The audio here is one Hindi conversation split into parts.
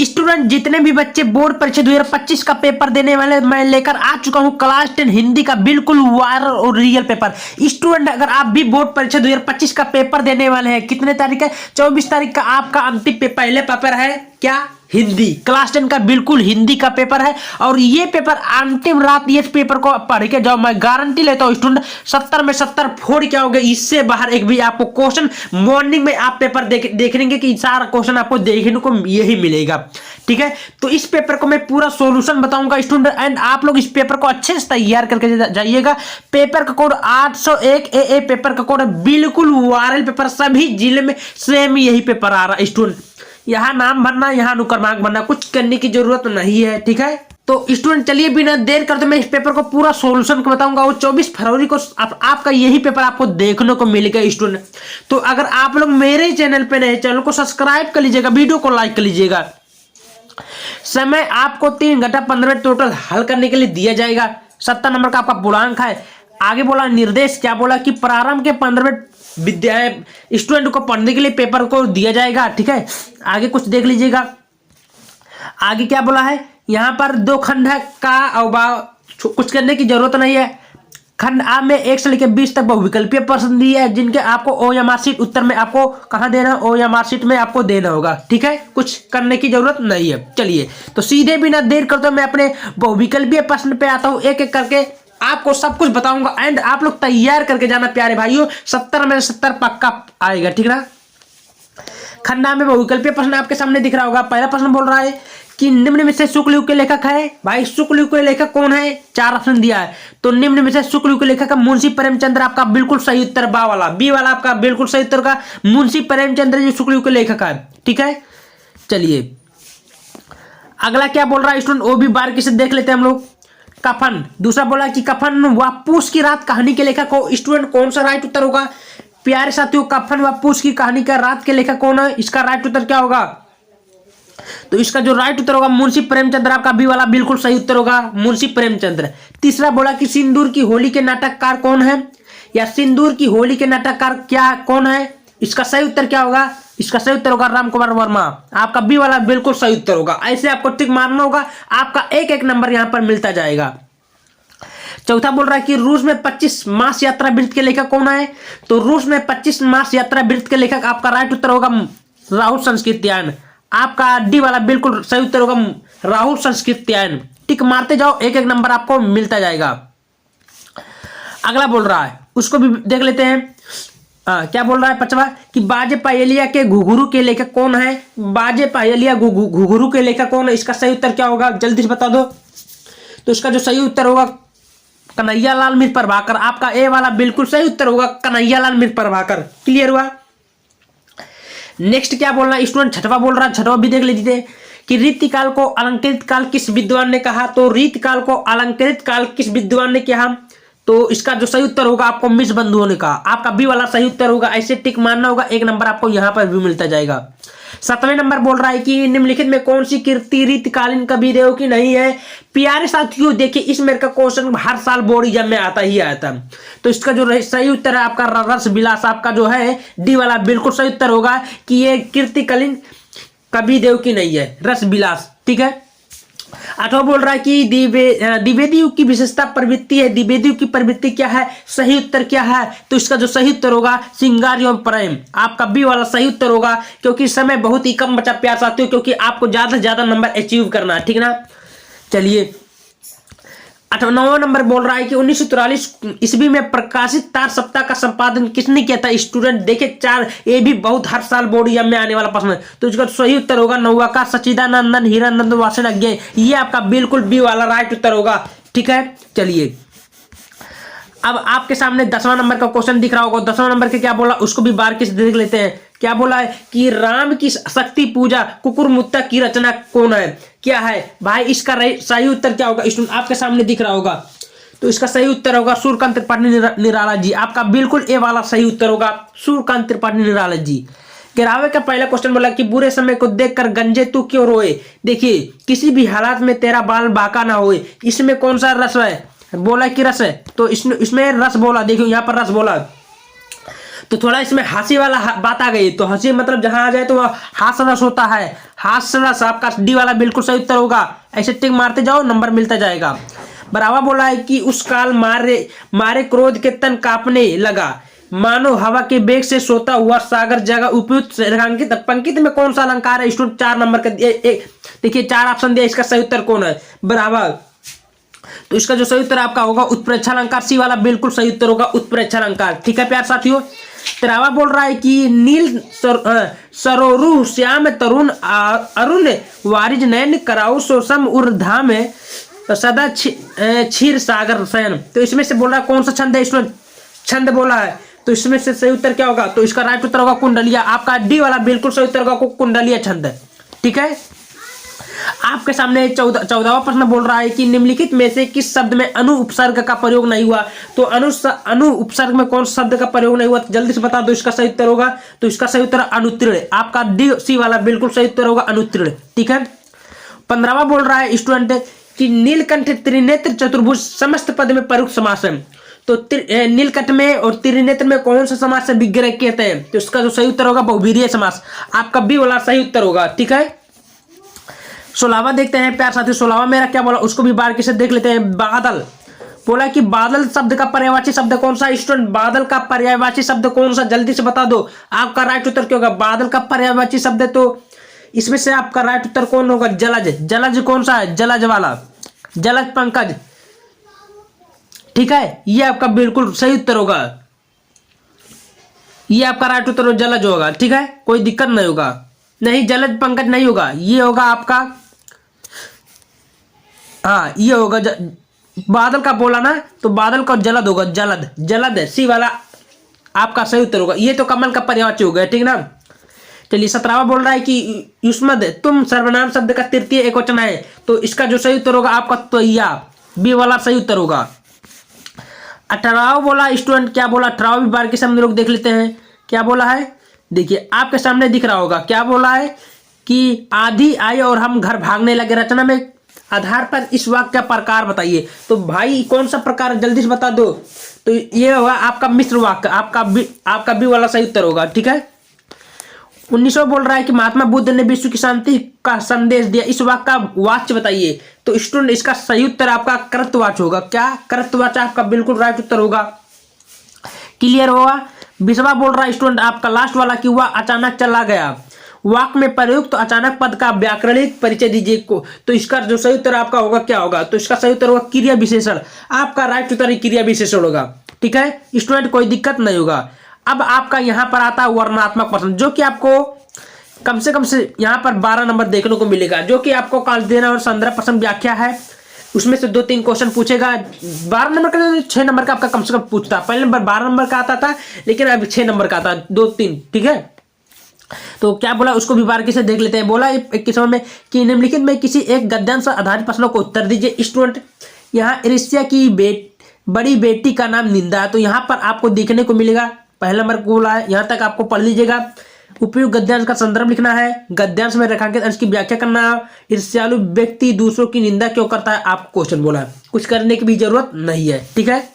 स्टूडेंट जितने भी बच्चे बोर्ड परीक्षा 2025 का पेपर देने वाले, मैं लेकर आ चुका हूं क्लास 10 हिंदी का बिल्कुल वायरल और रियल पेपर। स्टूडेंट अगर आप भी बोर्ड परीक्षा 2025 का पेपर देने वाले हैं, कितने तारीख है, 24 तारीख का आपका अंतिम पहले पेपर है क्या, हिंदी क्लास 10 का बिल्कुल हिंदी का पेपर है। और ये पेपर अंतिम रात ये पेपर को पढ़ के जाओ, मैं गारंटी लेता हूँ स्टूडेंट 70 में 70 फोड़ के आओगे। इससे बाहर एक भी आपको क्वेश्चन मॉर्निंग में आप पेपर देखेंगे कि सारा क्वेश्चन आपको देखने को यही मिलेगा। ठीक है, तो इस पेपर को मैं पूरा सॉल्यूशन बताऊंगा स्टूडेंट, एंड आप लोग इस पेपर को अच्छे से तैयार करके जाइएगा। पेपर का कोड 801 ए पेपर का कोड है, बिल्कुल वायरल पेपर, सभी जिले में सेम यही पेपर आ रहा है स्टूडेंट। यहाँ नाम भरना, यहाँ अनुक्रमांक भरना, कुछ करने की जरूरत नहीं है। ठीक है, तो स्टूडेंट चलिए बिना देर करते मैं इस पेपर को पूरा सॉल्यूशन को बताऊंगा। और 24 फरवरी को आपका यही पेपर आपको देखने को मिलेगा स्टूडेंट। तो अगर आप लोग मेरे चैनल पे नए, चैनल को सब्सक्राइब कर लीजिएगा, वीडियो को लाइक कर लीजिएगा। समय आपको 3 घंटा 15 मिनट टोटल हल करने के लिए दिया जाएगा। 70 नंबर का आपका पूर्णांक है। आगे बोला निर्देश, क्या बोला कि प्रारंभ के 15 मिनट स्टूडेंट को पढ़ने के लिए पेपर को दिया जाएगा। ठीक है, आगे कुछ देख लीजिएगा। आगे क्या बोला है, यहां पर 2 खंड है का और कुछ करने की जरूरत नहीं है। खंड आ में 1 से लेकर 20 तक बहुविकल्पीय प्रश्न दिए है, जिनके आपको ओ या मार्कशीट उत्तर में आपको कहां देना है, ओ या मार्कशीट में आपको देना होगा। ठीक है, कुछ करने की जरूरत नहीं है। चलिए तो सीधे बिना देर करते मैं अपने बहुविकल्पीय प्रश्न पे आता हूं, एक एक करके आपको सब कुछ बताऊंगा। एंड आप लोग तैयार करके जाना प्यारे भाइयों, 70 में 70 पक्का आएगा। ठीक ना, खंडा में बहुविकल्पीय प्रश्न आपके सामने दिख रहा होगा। पहला प्रश्न बोल रहा है कि निम्न में से शुक्ल युग के लेखक है। भाई शुक्ल युग के लेखक कौन है, 4 ऑप्शन दिया है। तो निम्न में से शुक्ल युग के लेखक का मुंशी प्रेमचंद्र आपका बिल्कुल सही उत्तर, बी वाला आपका बिल्कुल सही उत्तर का मुंशी प्रेमचंद्र जो शुक्ल युग के लेखक है। ठीक है, चलिए अगला क्या बोल रहा है स्टूडेंट, वो भी बारीकी से देख लेते हैं हम लोग। कफन, दूसरा बोला कि कफन व पूस की रात कहानी के लेखक को स्टूडेंट कौन सा राइट उत्तर होगा। प्यारे साथियों, कफन व पूस की कहानी का रात के लेखक कौन है, इसका राइट उत्तर क्या होगा। तो इसका जो राइट उत्तर होगा मुंशी प्रेमचंद्र, आपका बी वाला बिल्कुल सही उत्तर होगा मुंशी प्रेमचंद्र। तीसरा बोला कि सिंदूर की होली के नाटककार कौन है, या सिंदूर की होली के नाटककार क्या कौन है, इसका सही उत्तर क्या होगा। इसका सही उत्तर होगा राम कुमार वर्मा, आपका बी वाला बिल्कुल सही उत्तर होगा। ऐसे आपको टिक मारना होगा, आपका एक एक नंबर यहां पर मिलता जाएगा। चौथा बोल रहा है कि रूस में 25 मास यात्रा वृत्त के लेखक कौन है। तो रूस में 25 मास यात्रा वृत्त के लेखक आपका राइट उत्तर होगा राहुल संस्कृत्यायन, आपका डी वाला बिल्कुल सही उत्तर होगा राहुल संस्कृत्यायन। टिक मारते जाओ, एक एक नंबर आपको मिलता जाएगा। अगला बोल रहा है, उसको भी देख लेते हैं। क्या बोल रहा है पांचवा कि बाजे पायलिया के घुघरू के लेखक कौन है। बाजे पायलिया घुघरू के लेखक कौन है, इसका सही उत्तर क्या होगा, जल्दी से बता दो। तो इसका जो सही उत्तर होगा कन्हैयालाल मित्र प्रभाकर, आपका ए वाला बिल्कुल सही उत्तर होगा कन्हैयालाल मित्र प्रभाकर। क्लियर हुआ। नेक्स्ट क्या बोलना स्टूडेंट, छठवा बोल रहा है, छठवा भी देख लीजिए कि रीतिकाल को अलंकृत काल किस विद्वान ने कहा। तो रीतिकाल को अलंकृत काल किस विद्वान ने कहा, तो इसका जो सही उत्तर होगा आपको मिस बंधुओं ने कहा, आपका बी वाला सही उत्तर होगा। ऐसे टिक मारना होगा, एक नंबर आपको यहां पर भी मिलता जाएगा। 7वें नंबर बोल रहा है कि निम्नलिखित में कौन सी कृति रीतिकालीन कविदेव की नहीं है। प्यारे साथियों देखिए, इस मेरे का क्वेश्चन हर साल बोर्ड एग्जाम में आता ही आता है। तो इसका जो सही उत्तर है आपका रस विलास, आपका जो है डी वाला बिल्कुल सही उत्तर होगा कि ये कृतिकालीन कविदेव की नहीं है, रस विलास। ठीक है, 8वां बोल रहा है कि द्विवेदी युग की विशेषता प्रवृत्ति है। द्विवेदी युग की प्रवृत्ति क्या है, सही उत्तर क्या है। तो इसका जो सही उत्तर होगा श्रृंगार एवं प्रेम, आपका बी वाला सही उत्तर होगा, क्योंकि समय बहुत ही कम बचा प्यार साथियों, क्योंकि आपको ज्यादा से ज्यादा नंबर अचीव करना है। ठीक ना, चलिए 9वां नंबर बोल रहा है कि 1943 ईस्वी में प्रकाशित तार सप्ताह का संपादन किसने किया था। स्टूडेंट देखिए 4, ये भी बहुत हर साल बोर्ड एग्जाम में आने वाला प्रश्न है। तो इसका सही उत्तर होगा नौका सच्चिदानंदन हीरानंद वासनाज्ञ, ये आपका बिल्कुल बी वाला राइट उत्तर होगा। ठीक है, चलिए अब आपके सामने 10वां नंबर का क्वेश्चन दिख रहा होगा। 10वां नंबर के क्या बोला उसको भी बारीकी से देख लेते हैं। क्या बोला है कि राम की शक्ति पूजा कुकुरमुत्ता की रचना कौन है, क्या है भाई। इसका सही उत्तर क्या होगा स्टूडेंट, आपके सामने दिख रहा होगा। तो इसका सही उत्तर होगा सूर्यकांत त्रिपाठी निराला जी, आपका बिल्कुल ए वाला सही उत्तर होगा सूर्यकांत त्रिपाठी निराला जी। 11वें का पहला क्वेश्चन बोला कि बुरे समय को देखकर गंजे तू क्यों रोए। देखिए, किसी भी हालात में तेरा बाल बांका ना होए, इसमें कौन सा रस है, बोला कि रस है। तो इसमें रस बोला, देखियो यहाँ पर रस बोला। तो थोड़ा इसमें हंसी वाला बात आ गई, तो हंसी मतलब जहां आ जाए तो वह हास रस होता है, हास रस आपका डी वाला बिल्कुल सही उत्तर होगा। ऐसे टिक मारते जाओ, नंबर मिलता जाएगा। बराबर बोला है कि उस काल मारे मारे क्रोध के तन कांपने लगा, मानो हवा के बेग से सोता हुआ सागर जगह। उपयुक्त रेखांकित पंक्ति में कौन सा अलंकार है स्टूडेंट? 4 नंबर का देखिए 4 ऑप्शन दिया, इसका सही उत्तर कौन है? बराबर, तो इसका जो सही उत्तर आपका होगा उत्प्रेक्षा अलंकार, सी वाला बिल्कुल सही उत्तर होगा उत्प्रेक्षा अलंकार। ठीक है प्यार साथियों। तेरावा बोल रहा है कि नील सरोरु श्याम तरुण अरुण वारिज नयन कराऊ सोसम उर्धाम सदा क्षीर सागर शयन। तो इसमें से बोल रहा है कौन सा छंद है? इसमें छंद बोला है, तो इसमें से सही उत्तर क्या होगा? तो इसका राइट उत्तर होगा कुंडलिया। आपका डी वाला बिल्कुल सही उत्तर होगा कुंडलिया छंद है। ठीक है। आपके सामने 14वां प्रश्न बोल रहा है कि निम्नलिखित में से किस शब्द में अनु उपसर्ग का प्रयोग नहीं हुआ? तो अनु उपसर्ग में कौन सा शब्द का प्रयोग नहीं हुआ? तो जल्दी से बता दो, इसका सही उत्तर होगा। तो इसका सही उत्तर अनुत्तीर्ण। आपका डी सी वाला बिल्कुल सही उत्तर होगा अनुत्तीर्ण। ठीक है। 15वां बोल रहा है स्टूडेंट कि नीलकंठ त्रिनेत्र चतुर्भुज समस्त पद में प्रयुक्त समास है। तो नीलकंठ में और त्रिनेत्र में कौन सा समास से विग्रह कहते हैं? तो इसका जो सही उत्तर होगा बहुवीर्य समास। आपका बी वाला सही उत्तर होगा। ठीक है। 16वां देखते हैं प्यार साथी। 16वां मेरा क्या बोला उसको भी बारीकी से देख लेते हैं। बादल बोला कि बादल शब्द का पर्यायवाची शब्द कौन सा? स्टूडेंट बादल का पर्यायवाची शब्द कौन सा? जल्दी से बता दो। आपका राइट उत्तर क्या होगा? बादल का पर्यायवाची शब्द है, तो इसमें से आपका राइट उत्तर कौन होगा? जलज। जलज कौन सा है? जलज वाला, जलज पंकज। ठीक है, ये आपका बिल्कुल सही उत्तर होगा। ये आपका राइट उत्तर जलज होगा। ठीक है, कोई दिक्कत नहीं होगा। नहीं, जलज पंकज नहीं होगा, ये होगा आपका, हाँ ये होगा बादल का बोला ना, तो बादल का जलद होगा। जलद, जलद है, सी वाला आपका सही उत्तर होगा। ये तो कमल का पर्यायवाची हो गया। ठीक ना। चलिए 17वां बोल रहा है कि युष्मद तुम सर्वनाम शब्द का तृतीय एकवचन है। तो इसका जो सही उत्तर होगा आपका त्वय्या, बी वाला सही उत्तर होगा। 18वां बोला स्टूडेंट क्या बोला? 18वां भी बार के सामने लोग देख लेते हैं क्या बोला है। देखिए आपके सामने दिख रहा होगा क्या बोला है कि आधी आई और हम घर भागने लगे। रचना में आधार पर इस वाक्य का प्रकार बताइए। तो भाई कौन सा प्रकार, जल्दी से बता दो। तो ये होगा आपका मिश्र वाक्य। आपका बी वाला सही उत्तर होगा। ठीक है। 19वां बोल रहा है कि महात्मा बुद्ध ने विश्व की शांति का संदेश दिया। इस वाक्य का वाच्य बताइए। तो स्टूडेंट इसका सही उत्तर आपका कर्तवाच्य होगा। क्या? कर्तवाच्य आपका बिल्कुल राइट उत्तर होगा। क्लियर होगा। 20वां बोल रहा है स्टूडेंट आपका लास्ट वाला कि वह अचानक चला गया। वाक्य में प्रयुक्त तो अचानक पद का व्याकरणिक परिचय दीजिए को। तो इसका जो सही उत्तर आपका होगा क्या होगा? तो इसका सही उत्तर होगा क्रिया विशेषण। आपका राइट उत्तर क्रिया विशेषण होगा। ठीक है स्टूडेंट, कोई दिक्कत नहीं होगा। अब आपका यहां पर आता है वर्णनात्मक प्रश्न, जो कि आपको कम से यहां पर 12 नंबर देखने को मिलेगा, जो कि आपको काल देना और संदर्भ प्रश्न व्याख्या है। उसमें से 2-3 क्वेश्चन पूछेगा। 12 नंबर का 6 नंबर का आपका कम से कम पूछता। पहले नंबर 12 नंबर का आता था, लेकिन अब 6 नंबर का आता है, 2-3। ठीक है। तो क्या बोला उसको भी बारीकी से देख लेते हैं। बोला 21वां में कि निम्नलिखित में किसी एक गद्यांश आधारित प्रश्नों को उत्तर दीजिए। स्टूडेंट यहाँ ईर्ष्या की बड़ी बेटी का नाम निंदा है। तो यहाँ पर आपको देखने को मिलेगा, पहला नंबर को बोला है, यहाँ तक आपको पढ़ लीजिएगा। उपयुक्त गद्यांश का संदर्भ लिखना है, गद्यांश में रेखांकित अंश की व्याख्या करना, ईर्ष्यालु व्यक्ति दूसरों की निंदा क्यों करता है, आपको क्वेश्चन बोला है। कुछ करने की भी जरूरत नहीं है। ठीक है।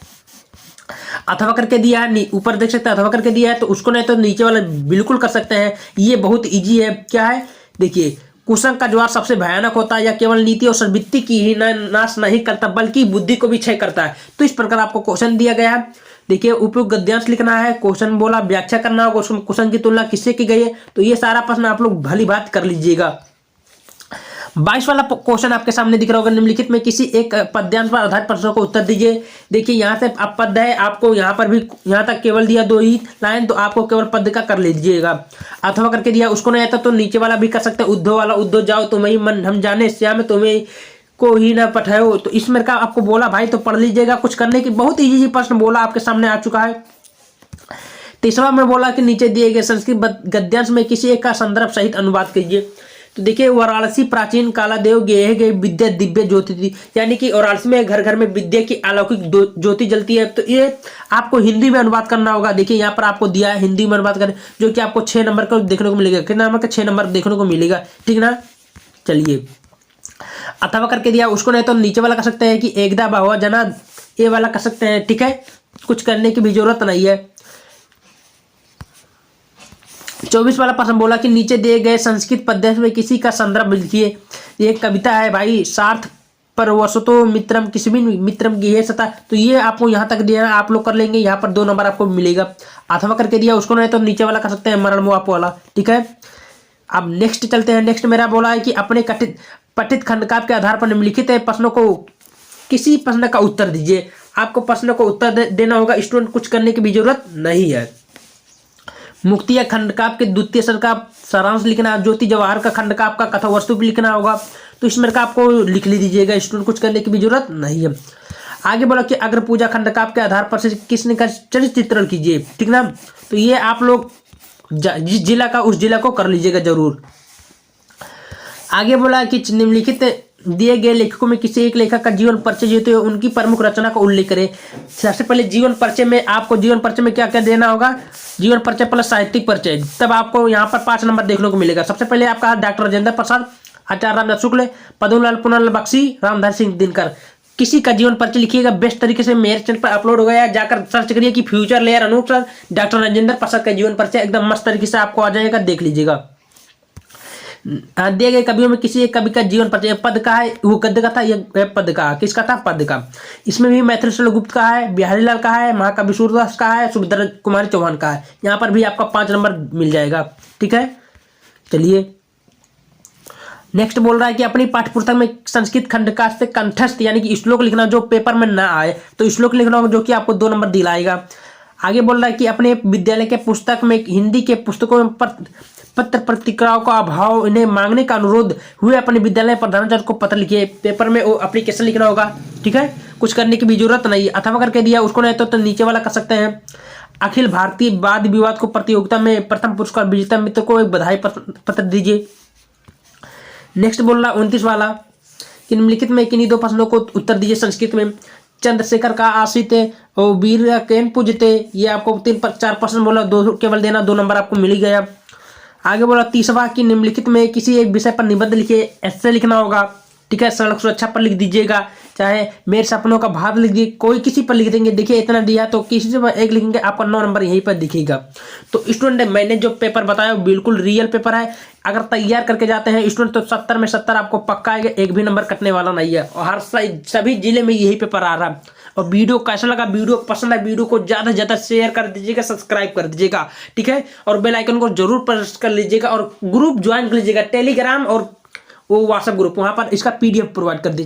अथवा करके दिया है, ऊपर देख सकते हैं अथवा करके दिया है, तो उसको नहीं तो नीचे वाला बिल्कुल कर सकते हैं। ये बहुत इजी है। क्या है देखिए, कुसंग का ज्वार सबसे भयानक होता है, या केवल नीति और सद्वृत्ति की ही नाश नहीं करता बल्कि बुद्धि को भी क्षय करता है। तो इस प्रकार आपको क्वेश्चन दिया गया है। देखिए उपयुक्त गद्यांश लिखना है, क्वेश्चन बोला व्याख्या करना होगा, उसमें कुसंग की तुलना किससे की गई है। तो ये सारा प्रश्न आप लोग भली बात कर लीजिएगा। 22 वाला क्वेश्चन आपके सामने दिख रहा होगा, निम्नलिखित में किसी एक पद्यांश पर आधारित प्रश्नों को उत्तर दीजिए। देखिए यहाँ से आप पद है, आपको यहाँ पर भी यहाँ तक केवल दिया 2 ही लाइन, तो आपको केवल पद का कर लीजिएगा। अथवा करके दिया, उसको नहीं आता तो नीचे वाला भी कर सकते हैं। उद्धव वाला, उद्धव जाओ तुम्हें मन हम जाने श्याम तुम्हें को ही ना पठाओ। तो इसमें का आपको बोला भाई, तो पढ़ लीजिएगा। कुछ करने की बहुत इजी प्रश्न बोला आपके सामने आ चुका है। 3वां में बोला कि नीचे दिए गए संस्कृत गद्यांश में किसी एक का संदर्भ सहित अनुवाद कीजिए। तो देखिए वाराणसी प्राचीन कालादेव गेह गए विद्या दिव्य ज्योति थी, यानी कि वाराणसी में घर घर में विद्या की अलौकिक ज्योति जलती है। तो ये आपको हिंदी में अनुवाद करना होगा। देखिए यहाँ पर आपको दिया है हिंदी में अनुवाद करें, जो कि आपको 6 नंबर का देखने को मिलेगा। कितना नंबर का? 6 नंबर देखने को मिलेगा। ठीक ना। चलिए अथवा करके दिया, उसको नहीं तो नीचे वाला कर सकते हैं कि एकदा बाहुआ जना, ये वाला कर सकते हैं। ठीक है, कुछ करने की भी जरूरत नहीं है। 24 वाला प्रश्न बोला कि नीचे दिए गए संस्कृत पद्य में किसी का संदर्भ लिखिए। ये एक कविता है भाई, सार्थ परवसतो मित्रम, किसी भी मित्रम की है सता। तो ये आपको यहाँ तक दिया, आप लोग कर लेंगे, यहाँ पर 2 नंबर आपको मिलेगा। अथवा करके दिया उसको, नहीं तो नीचे वाला कर सकते हैं मरण मुआप वाला, ठीक है। अब नेक्स्ट चलते हैं। नेक्स्ट मेरा बोला है कि अपने पठित खंडकाव्य के आधार पर निम्नलिखित प्रश्नों को किसी प्रश्न का उत्तर दीजिए। आपको प्रश्न को उत्तर देना होगा, स्टूडेंट कुछ करने की भी जरूरत नहीं है। मुक्तिया खंडकाव्य के द्वितीय सर्ग का सारांश लिखना, ज्योति जवाहर का खंडकाव्य का कथा वस्तु भी लिखना होगा। तो इसमें का आपको लिख लीजिएगा, स्टूडेंट कुछ करने की भी जरूरत नहीं है। आगे बोला कि अग्र पूजा खंडकाव्य के आधार पर से किसने का चरित्र चित्रण कीजिए, ठीक ना। तो ये आप लोग जिस जिला का उस जिला को कर लीजिएगा जरूर। आगे बोला कि निम्नलिखित दिए गए लेखकों में किसी एक लेखक का जीवन परिचय जो है उनकी प्रमुख रचना का उल्लेख करें। सबसे पहले जीवन परिचय में आपको जीवन परिचय में क्या क्या देना होगा, जीवन परिचय प्लस साहित्यिक परिचय, तब आपको यहाँ पर 5 नंबर देखने को मिलेगा। सबसे पहले आपका डॉक्टर राजेंद्र प्रसाद, आचार्य रामदास शुक्ल, पद्मलाल पुनालाल बख्शी, रामधारी सिंह दिनकर, किसी का जीवन परिचय लिखिएगा। बेस्ट तरीके से मेरे चैनल पर अपलोड हो गया है, जाकर सर्च करिए कि future lawyer Anoop sir doctor Rajendra Prasad का जीवन परिचय, एकदम मस्त तरीके से आपको आ जाएगा, देख लीजिएगा। दिए गए कवियों में किसी एक कवि का जीवन परिचय, पद का है वो गद्य का था, यह पद का, किसका था, पद का। इसमें भी मैथिली गुप्त का है, बिहारी लाल का है, महाकवि सूरदास का है, सुभद्रा कुमारी चौहान का है। यहाँ पर भी आपका 5 नंबर मिल जाएगा, ठीक है। चलिए नेक्स्ट बोल रहा है कि अपनी पाठ्यपुस्तक में संस्कृत खंडकाव्य से कंठस्थ यानी कि श्लोक लिखना जो पेपर में ना आए, तो श्लोक लिखना होगा जो कि आपको 2 नंबर दिलाएगा। आगे बोल रहा है कि अपने विद्यालय के पुस्तक में हिंदी के पुस्तकों में पत्र प्रतिक्रियाओं का अभाव, इन्हें मांगने का अनुरोध हुए अपने विद्यालय प्रधानाचार्य को पत्र लिखिए। पेपर में वो एप्लीकेशन लिखना होगा, ठीक है, कुछ करने की भी जरूरत नहीं। अथवा करके दिया उसको, नहीं तो नीचे वाला कर सकते हैं। अखिल भारतीय वाद विवाद को प्रतियोगिता में प्रथम पुरस्कार विजेता मित्र को एक बधाई पत्र दीजिए। नेक्स्ट बोल रहा 29 वाला कि निम्नलिखित में किन्हीं 2 प्रश्नों को उत्तर दीजिए संस्कृत में। चंद्रशेखर का आश्रित और वीर केन पूजते, ये आपको 3-4 प्रश्न बोला, 2 केवल देना, 2 नंबर आपको मिल गया। आगे बोला 30वां कि निम्नलिखित में किसी एक विषय पर निबंध लिखिए, ऐसे लिखना होगा, ठीक है। सड़क सुरक्षा पर लिख दीजिएगा, चाहे मेरे सपनों का भाग लिख दीजिए, कोई किसी पर लिख देंगे। देखिए इतना दिया तो किसी पर एक लिखेंगे, आपका 9 नंबर यहीं पर दिखेगा। तो स्टूडेंट मैंने जो पेपर बताया वो बिल्कुल रियल पेपर है। अगर तैयार करके जाते हैं स्टूडेंट तो 70 में 70 आपको पक्का आएगा, एक भी नंबर कटने वाला नहीं है। और सभी जिले में यही पेपर आ रहा है। और वीडियो कैसा लगा, वीडियो पसंद है, वीडियो को ज़्यादा से ज़्यादा शेयर कर दीजिएगा, सब्सक्राइब कर दीजिएगा, ठीक है। और बेल आइकन को जरूर प्रेस कर लीजिएगा और ग्रुप ज्वाइन कर लीजिएगा, टेलीग्राम और वो व्हाट्सएप ग्रुप, वहाँ पर इसका PDF प्रोवाइड कर दीजिए।